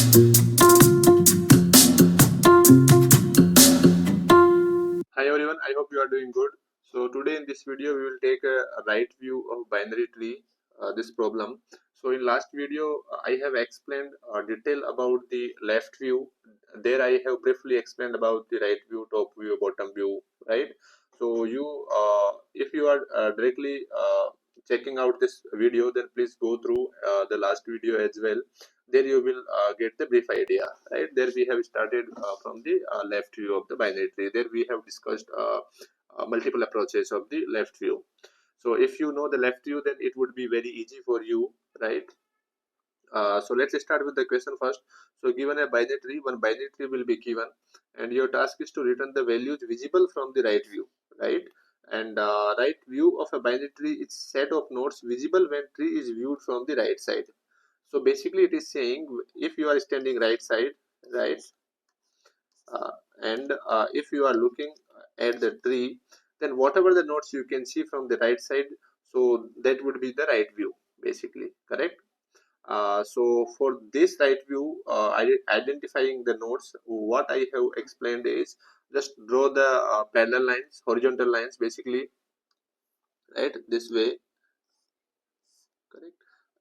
Hi everyone, I hope you are doing good. So today in this video we will take a right view of binary tree, this problem. So in last video I have explained detail about the left view. There I have briefly explained about the right view, top view, bottom view, right? So if you are directly checking out this video, then please go through the last video as well. There you will get the brief idea, right? There we have started from the left view of the binary tree. There we have discussed multiple approaches of the left view. So if you know the left view, then it would be very easy for you, right? So let's start with the question first. So given a binary tree, one binary tree will be given, and your task is to return the values visible from the right view, right? And right view of a binary tree is set of nodes visible when tree is viewed from the right side. So basically it is saying if you are standing right side, right, uh, and if you are looking at the tree, then whatever the nodes you can see from the right side, so that would be the right view, basically, correct? So for this right view, identifying the nodes, what I have explained is just draw the parallel lines, horizontal lines, basically, right, this way, correct?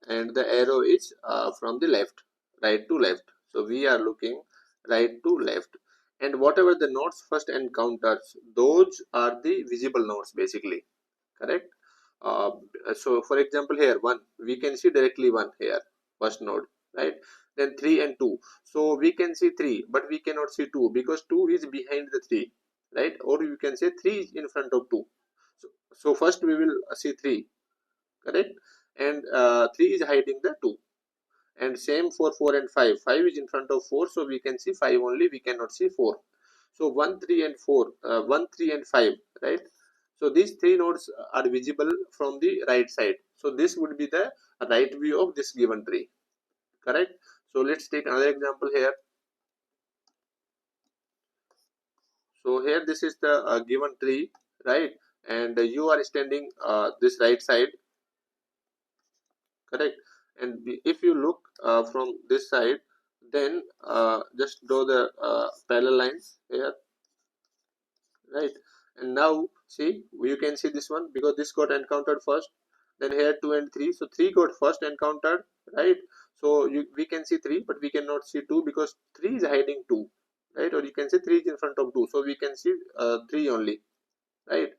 And the arrow is from the left, right to left. So we are looking right to left, and whatever the nodes first encounters, those are the visible nodes, basically, correct? uh, so for example, here 1, we can see directly 1 here, first node, right? Then 3 and 2, so we can see 3, but we cannot see 2 because 2 is behind the 3, right? Or you can say 3 is in front of 2. So first we will see 3, correct? And 3 is hiding the 2, and same for 4 and 5. 5 is in front of 4, so we can see 5 only, we cannot see 4. So 1, 3 and 4, 1, 3 and 5, right? So these three nodes are visible from the right side. So this would be the right view of this given tree, correct? So let's take another example here. So here this is the given tree, right? And you are standing this right side, correct? And if you look from this side, then just draw the parallel lines here, right? And now see, you can see this one because this got encountered first, then here 2 and 3, so 3 got first encountered, right? So we can see 3, but we cannot see 2 because 3 is hiding 2, right? Or you can say 3 is in front of 2, so we can see 3 only, right?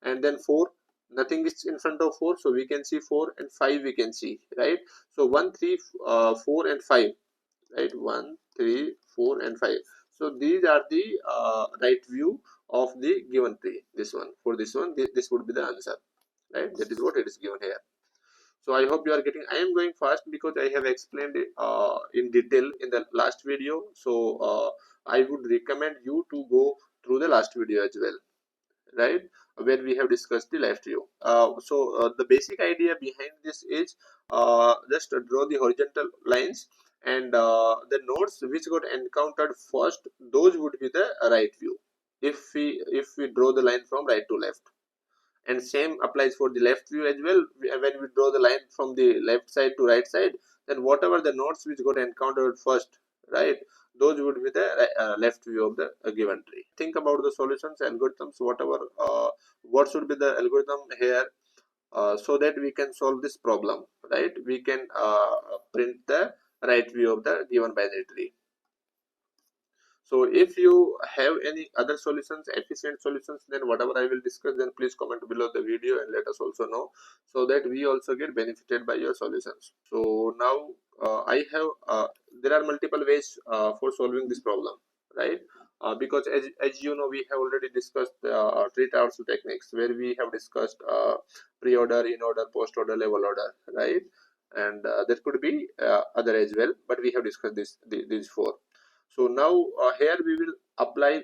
And then 4, nothing is in front of 4, so we can see 4, and 5 we can see, right? So 1, 3, 4 and 5, right? 1, 3, 4 and 5. So these are the right view of the given tree. This one, for this one, this would be the answer, right? That is what it is given here. So I hope you are getting. I am going fast because I have explained it in detail in the last video. So I would recommend you to go through the last video as well, right, where we have discussed the left view. The basic idea behind this is just draw the horizontal lines, and the nodes which got encountered first, those would be the right view if we draw the line from right to left. And same applies for the left view as well. When we draw the line from the left side to right side, then whatever the nodes which got encountered first, right, those would be the left view of the given tree. Think about the solutions, algorithms, whatever, what should be the algorithm here, so that we can solve this problem, right? We can print the right view of the given binary tree. So if you have any other solutions, efficient solutions, then whatever I will discuss, then please comment below the video and let us also know, so that we also get benefited by your solutions. So now I have there are multiple ways for solving this problem, right? Because as you know, we have already discussed tree traversal techniques, where we have discussed pre-order, in-order, post-order, level order, right? And there could be other as well, but we have discussed these four. So now here we will apply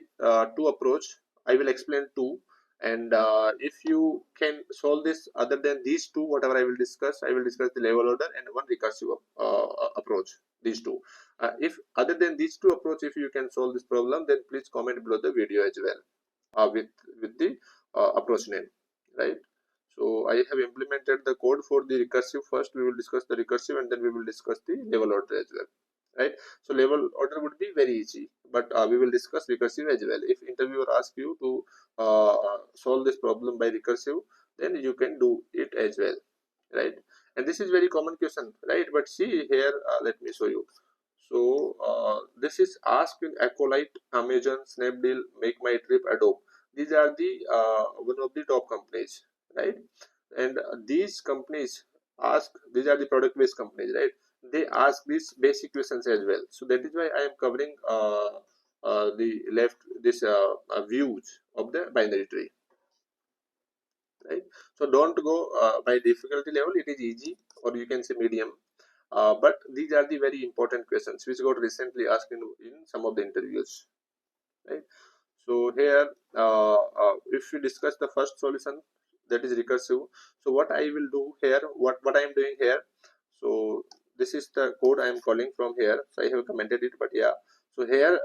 two approach. I will explain two, and if you can solve this other than these two, whatever I will discuss the level order and one recursive approach. These two. If other than these two approach, if you can solve this problem, then please comment below the video as well with the approach name, right? So I have implemented the code for the recursive. First we will discuss the recursive, and then we will discuss the level order as well, right? So level order would be very easy, but we will discuss recursive as well. If interviewer asks you to solve this problem by recursive, then you can do it as well, right? And this is very common question, right? But see here, let me show you. So this is asked in Acolyte, Amazon, Snapdeal, Make My Trip, Adobe. These are the one of the top companies, right? And these companies ask, these are the product based companies, right? They ask these basic questions as well. So that is why I am covering the left this views of the binary tree, right? So don't go by difficulty level, it is easy, or you can say medium. But these are the very important questions which got recently asked in some of the interviews, right? So here, if we discuss the first solution, that is recursive. So what I will do here, what I am doing here. So this is the code I am calling from here. So I have commented it, but yeah. So here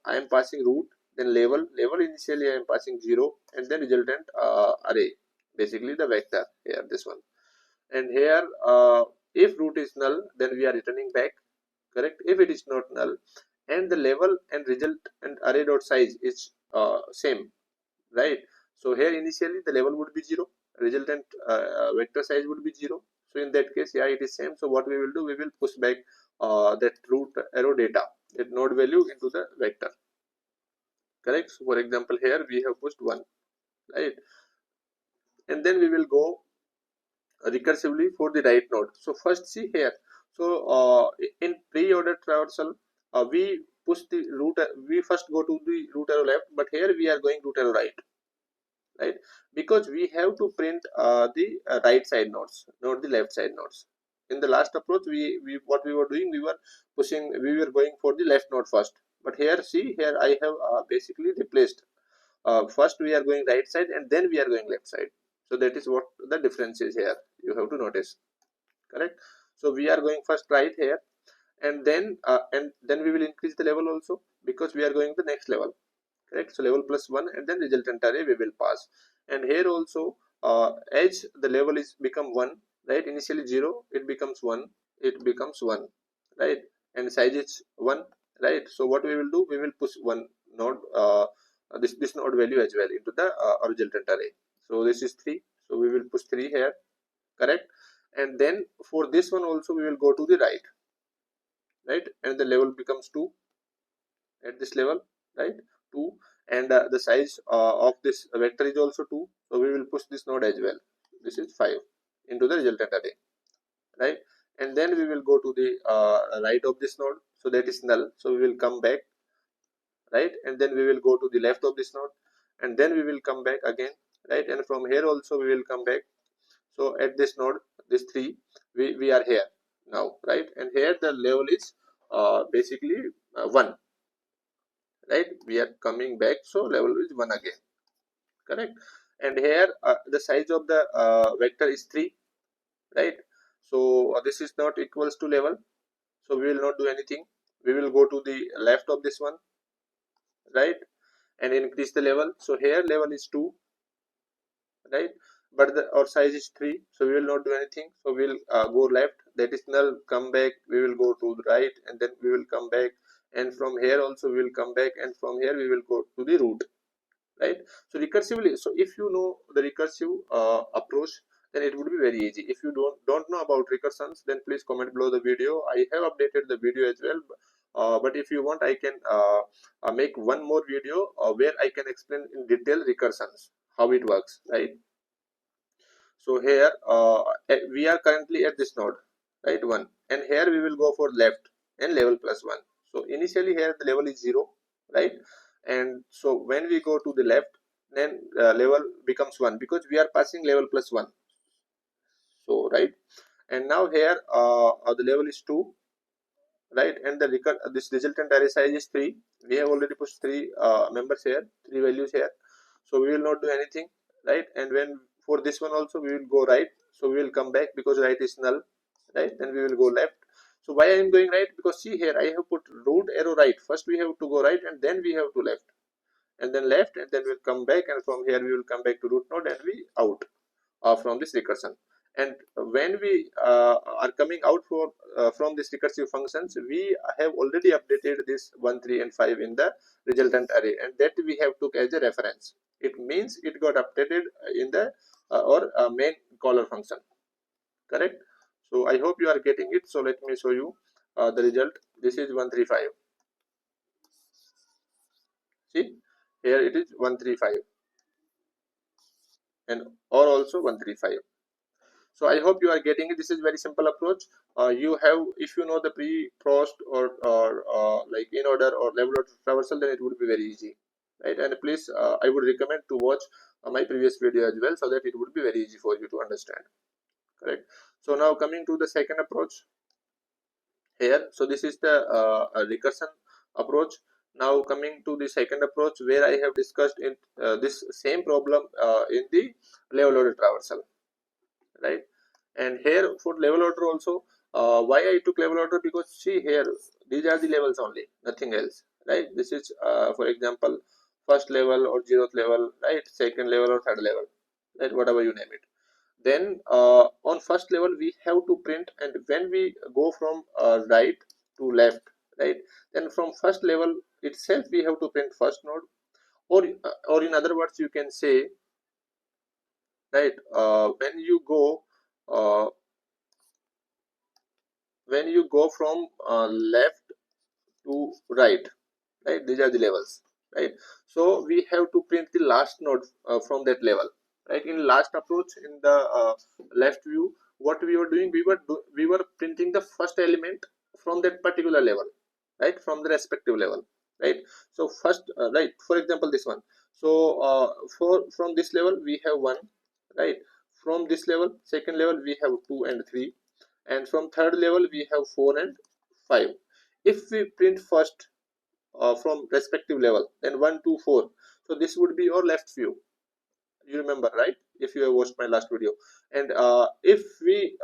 I am passing root, then level initially I am passing 0, and then resultant array, basically the vector here, this one. And here if root is null, then we are returning back, correct? If it is not null, and the level and result and array dot size is same, right? So here initially the level would be 0, resultant vector size would be 0. So in that case, yeah, it is same. So what we will do, we will push back that root arrow data, that node value into the vector, correct? So for example, here we have pushed 1, right? And then we will go recursively for the right node. So first see here. So in pre-order traversal, we push the root. We first go to the root arrow left, but here we are going root arrow right, right? Because we have to print the right side nodes, not the left side nodes. In the last approach, we what we were doing, we were going for the left node first. But here, see here, I have basically replaced. First we are going right side, and then we are going left side. So that is what the difference is here. You have to notice, correct? So we are going first right here, and then we will increase the level also, because we are going the next level, correct? So level plus 1, and then resultant array we will pass. And here also edge the level is become 1, right? Initially 0, it becomes 1, it becomes 1, right? And size is 1, right? So what we will do, we will push one node, this node value as well into the resultant array. So this is 3, so we will push 3 here, correct? And then for this one also we will go to the right, and the level becomes 2 at this level, right? 2, and the size of this vector is also 2, so we will push this node as well. This is 5 into the resultant array, right? And then we will go to the right of this node, so that is null, so we will come back, right? And then we will go to the left of this node, and then we will come back again, right? And from here also we will come back. So at this node, this 3, we are here now, right? And here the level is basically 1, right? We are coming back, so level is 1 again, correct? And here the size of the vector is 3, right? So this is not equals to level, so we will not do anything. We will go to the left of this one, right, and increase the level. So here level is 2, right, but our size is 3, so we will not do anything. So we will go left, that is null, come back, we will go to the right, and then we will come back, and from here also we will come back, and from here we will go to the root, right? So recursively, so if you know the recursive approach, then it would be very easy. If you don't know about recursions, then please comment below the video. I have updated the video as well, but if you want, I can make one more video where I can explain in detail recursions, how it works, right? So here we are currently at this node, right, 1, and here we will go for left and level plus 1. So initially here the level is 0, right? And so when we go to the left, then level becomes 1, because we are passing level plus 1. So right, and now here the level is 2, right? And the this resultant array size is 3. We have already pushed 3 members here, 3 values here, so we will not do anything, right? And when for this one also we will go right, so we will come back because right is null, right? Then we will go left. So why I am going right? Because see here I have put root arrow right. First we have to go right, and then we have to left, and then left, and then we'll come back, and from here we will come back to root node, and we out from this recursion. And when we are coming out from this recursive functions, we have already updated this 1, 3 and 5 in the resultant array, and that we have took as a reference. It means it got updated in the or main caller function, correct? So I hope you are getting it. So let me show you the result. This is 135. See, here it is 135 and or also 135. So I hope you are getting it. This is very simple approach. You have, if you know the pre-post or like in order or level order traversal, then it would be very easy, right? And please, I would recommend to watch my previous video as well, so that it would be very easy for you to understand, correct? So now coming to the second approach here. So this is the recursion approach. Now coming to the second approach, where I have discussed in this same problem in the level order traversal, right? And here for level order also, why I took level order, because see here, these are the levels only, nothing else, right? This is for example first level or zeroth level, right? Second level or third level, right? Whatever you name it. Then on first level we have to print, and when we go from right to left, right, then from first level itself we have to print first node, or in other words you can say, right, uh, when you go from left to right, right, these are the levels, right? So we have to print the last node from that level, right? In last approach, in the left view, what we were doing, we were printing the first element from that particular level, right, from the respective level, right? So first, right, for example this one. So for from this level we have 1, right? From this level, second level, we have 2 and 3, and from third level we have 4 and 5. If we print first from respective level, then 1, 2, 4, so this would be your left view, you remember, right, if you have watched my last video. And if we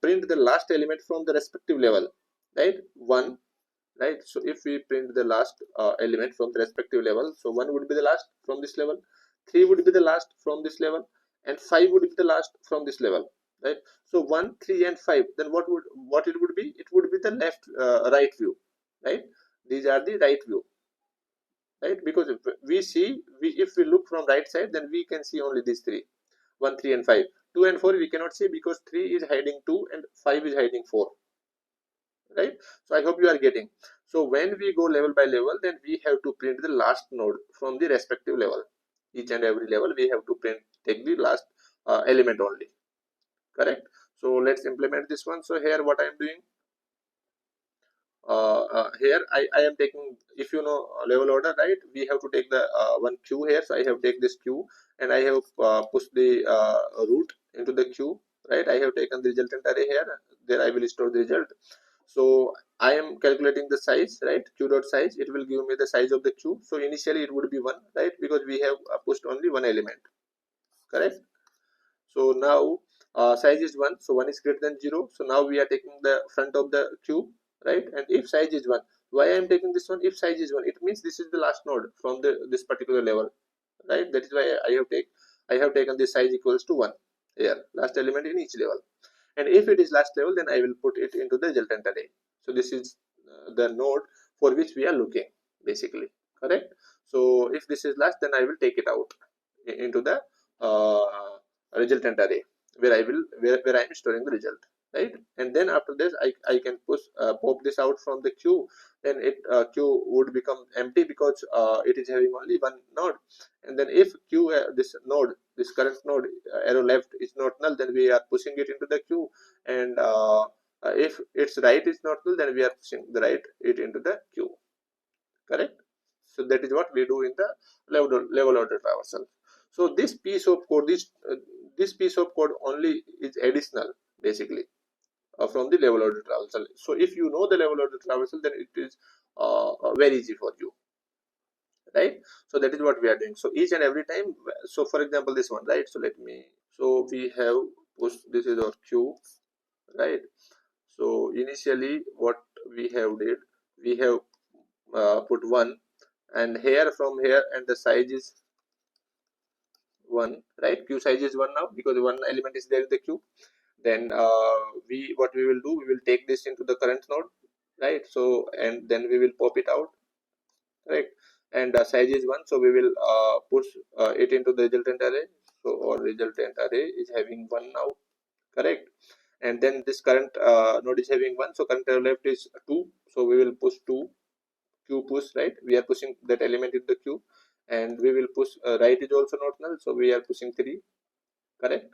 print the last element from the respective level, right, 1, right, so if we print the last element from the respective level, so 1 would be the last from this level, 3 would be the last from this level, and 5 would be the last from this level, right? So 1, 3 and 5, then what it would be, it would be the left right view, right? These are the right view, right? Because if we see, if we look from right side, then we can see only these three: 1, 3 and 5. 2 and 4 we cannot see, because 3 is hiding 2 and 5 is hiding 4, right? So I hope you are getting. So when we go level by level, then we have to print the last node from the respective level. Each and every level we have to print, take the last element only, correct? So let's implement this one. So here what I am doing, here I am taking, if you know level order, right, we have to take the one queue here. So I have take this queue, and I have pushed the root into the queue, right? I have taken the resultant array here, there I will store the result. So I am calculating the size, right? Q dot size, it will give me the size of the queue. So initially it would be 1, right, because we have pushed only one element, correct? So now size is 1, so 1 is greater than 0. So now we are taking the front of the queue, right? And if size is 1, why I am taking this one? If size is 1, it means this is the last node from this particular level, right? That is why I have taken this size equals to 1 here, last element in each level. And if it is last level, then I will put it into the resultant array. So this is the node for which we are looking, basically, correct? So if this is last, then I will take it out into the resultant array, where I am storing the result, right? And then after this I can push pop this out from the queue. Then queue would become empty, because it is having only one node. And then if queue this current node arrow left is not null, then we are pushing it into the queue. And if its right is not null, then we are pushing the right it into the queue, correct? So that is what we do in the level order traversal. So this piece of code, this piece of code only is additional, basically, from the level order traversal. So if you know the level order traversal, then it is very easy for you, right? So that is what we are doing. So each and every time, so for example this one, right? So let me, so we have pushed, this is our queue, right? So initially what we have did, we have put 1, and here from here, and the size is 1, right? Queue size is 1 now because one element is there in the queue. Then what we will do, we will take this into the current node, right? So and then we will pop it out, right? And size is 1, so we will push it into the resultant array. So our resultant array is having 1 now, correct? And then this current node is having 1, so current arrow left is 2, so we will push 2, queue push, right? We are pushing that element in the queue. And we will push right is also not null, so we are pushing 3, correct?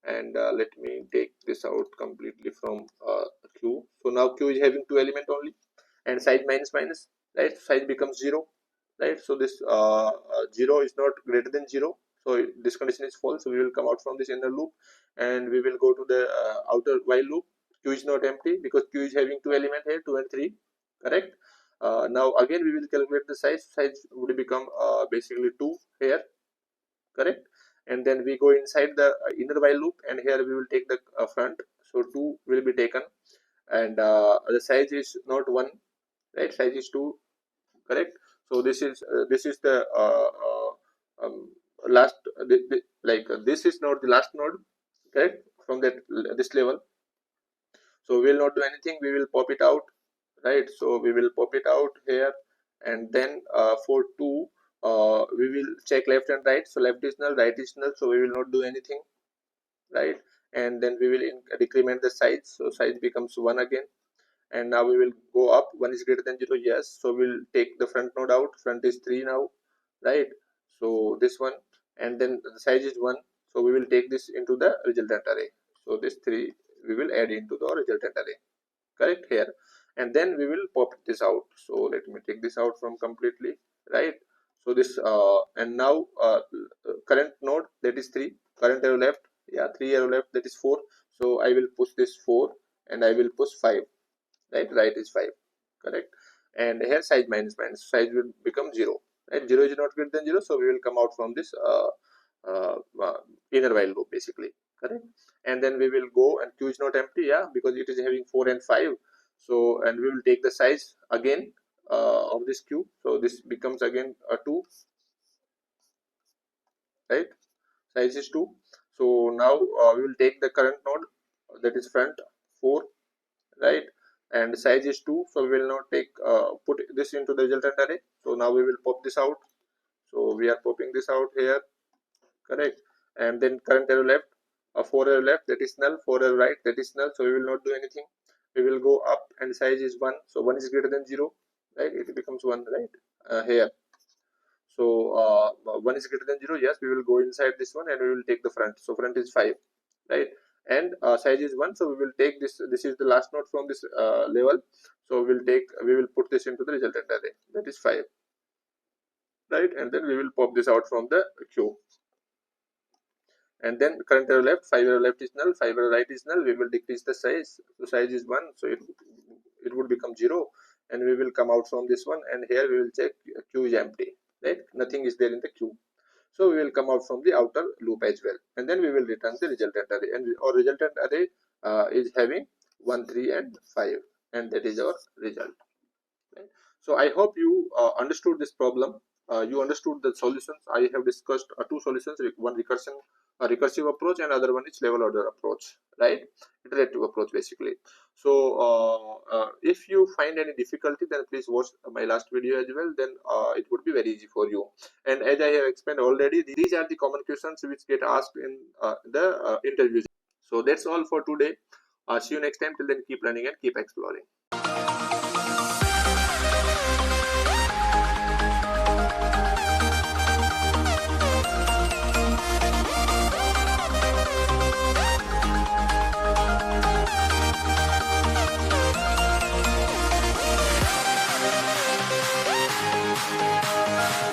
And let me take this out completely from queue. So now queue is having 2 element only, and size minus minus, right? Size becomes 0, right? So this 0 is not greater than 0, so this condition is false. So we will come out from this inner loop and we will go to the outer while loop. Queue is not empty because queue is having 2 element here, 2 and 3, correct? Now again we will calculate the size. Size would become basically 2 here, correct? And then we go inside the inner while loop, and here we will take the front, so 2 will be taken, and the size is not 1, right? Size is 2, correct? So this is the last this is not the last node, correct, from that this level. So we will not do anything, we will pop it out, right? So we will pop it out here, and then for 2 we will check left and right. So left is null, right is null, so we will not do anything, right? And then we will decrement the size, so size becomes 1 again. And now we will go up, 1 is greater than 0, yes, so we'll take the front node out. Front is 3 now, right? So this one, and then the size is 1, so we will take this into the resultant array. So this 3 we will add into the resultant array, correct, here. And then we will pop this out. So let me take this out from completely, right? So this and now current node, that is 3, current arrow left, yeah, 3 arrow left, that is 4. So I will push this 4 and I will push 5, right is 5, correct? And here size minus minus, size will become 0, right? 0 is not greater than 0, so we will come out from this uh, uh, inner while loop basically, correct? And then we will go, and queue is not empty, yeah, because it is having 4 and 5. So and we will take the size again of this queue, so this becomes again a 2, right? Size is 2. So now we will take the current node, that is front 4, right? And size is 2, so we will not take put this into the resultant array. So now we will pop this out. So we are popping this out here, correct? And then current arrow left, 4 arrow left, that is null, 4 arrow right, that is null, so we will not do anything. We will go up, and size is 1, so 1 is greater than 0, right? It becomes 1, right? Here, so 1 is greater than 0, yes, we will go inside this one and we will take the front. So front is 5, right? And size is 1, so we will take this. This is the last node from this level, so we will put this into the resultant array, that is 5, right? And then we will pop this out from the queue. And then current arrow left, 5 arrow left is null, 5 arrow right is null. We will decrease the size, so size is 1, so it would become 0, and we will come out from this one, and here we will check queue is empty, right? Nothing is there in the queue. So we will come out from the outer loop as well, and then we will return the resultant array, and our resultant array is having 1, 3 and 5, and that is our result, right? So I hope you understood this problem. You understood the solutions. I have discussed two solutions, one recursive approach, and other one is level order approach, right? Iterative approach basically. So if you find any difficulty, then please watch my last video as well, then it would be very easy for you. And as I have explained already, these are the common questions which get asked in the interviews. So that's all for today. See you next time. Till then, keep learning and keep exploring.